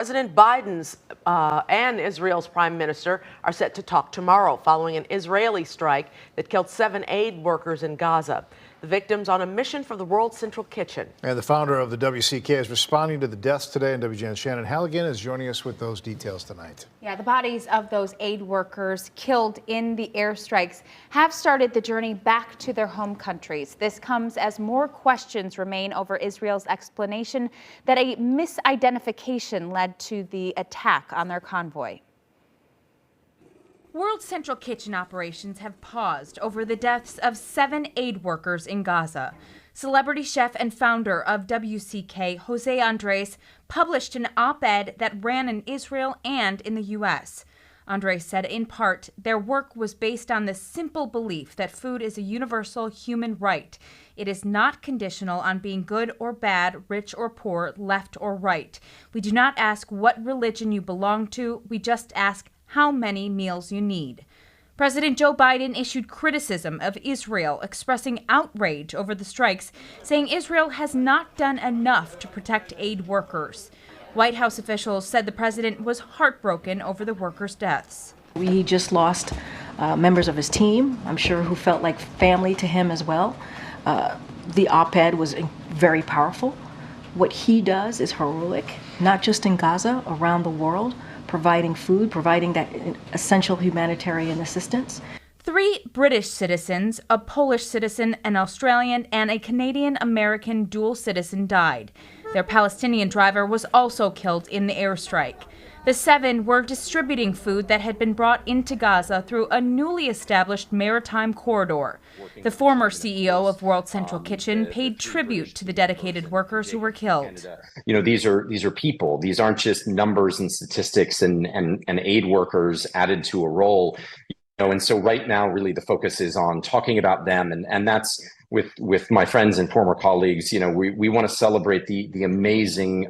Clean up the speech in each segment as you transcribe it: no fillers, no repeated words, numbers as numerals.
President Biden's and Israel's prime minister are set to talk tomorrow following an Israeli strike that killed 7 aid workers in Gaza. The victims on a mission for the World Central Kitchen. And the founder of the WCK is responding to the deaths today, and WGN's Shannon Halligan is joining us with those details tonight. Yeah, the bodies of those aid workers killed in the airstrikes have started the journey back to their home countries. This comes as more questions remain over Israel's explanation that a misidentification led to the attack on their convoy. World Central Kitchen operations have paused over the deaths of 7 aid workers in Gaza. Celebrity chef and founder of WCK, Jose Andres, published an op-ed that ran in Israel and in the U.S. Andres said, in part, their work was based on the simple belief that food is a universal human right. It is not conditional on being good or bad, rich or poor, left or right. We do not ask what religion you belong to. We just ask how many meals you need. President Joe Biden issued criticism of Israel, expressing outrage over the strikes, saying Israel has not done enough to protect aid workers. White House officials said the president was heartbroken over the workers' deaths. We just lost members of his team, I'm sure, who felt like family to him as well. The op-ed was very powerful. What he does is heroic, not just in Gaza, around the world, providing food, providing that essential humanitarian assistance. 3 British citizens, a Polish citizen, an Australian, and a Canadian-American dual citizen died. Their Palestinian driver was also killed in the airstrike. The 7 were distributing food that had been brought into Gaza through a newly established maritime corridor. The former CEO of World Central Kitchen paid tribute to the dedicated workers who were killed. You know, these are people. These aren't just numbers and statistics and aid workers added to a role. And so right now, really, the focus is on talking about them, and that's with my friends and former colleagues. We want to celebrate the amazing,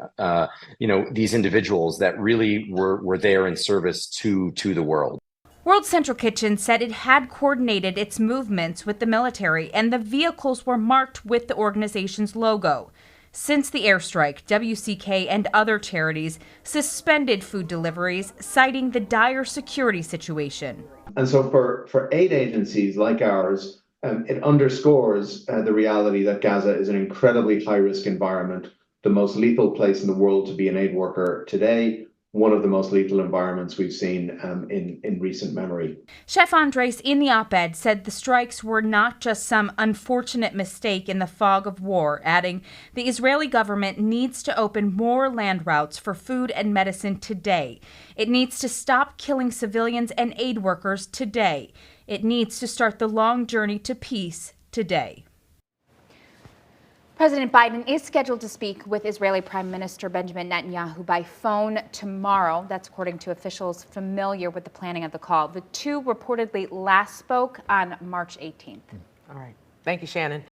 these individuals that really were there in service to the world. World Central Kitchen said it had coordinated its movements with the military, and the vehicles were marked with the organization's logo. Since the airstrike, WCK and other charities suspended food deliveries, citing the dire security situation. And so for aid agencies like ours, it underscores the reality that Gaza is an incredibly high-risk environment, the most lethal place in the world to be an aid worker today, one of the most lethal environments we've seen in recent memory. Chef Andres, in the op-ed, said the strikes were not just some unfortunate mistake in the fog of war, adding, the Israeli government needs to open more land routes for food and medicine today. It needs to stop killing civilians and aid workers today. It needs to start the long journey to peace today. President Biden is scheduled to speak with Israeli Prime Minister Benjamin Netanyahu by phone tomorrow. That's according to officials familiar with the planning of the call. The two reportedly last spoke on March 18th. All right. Thank you, Shannon.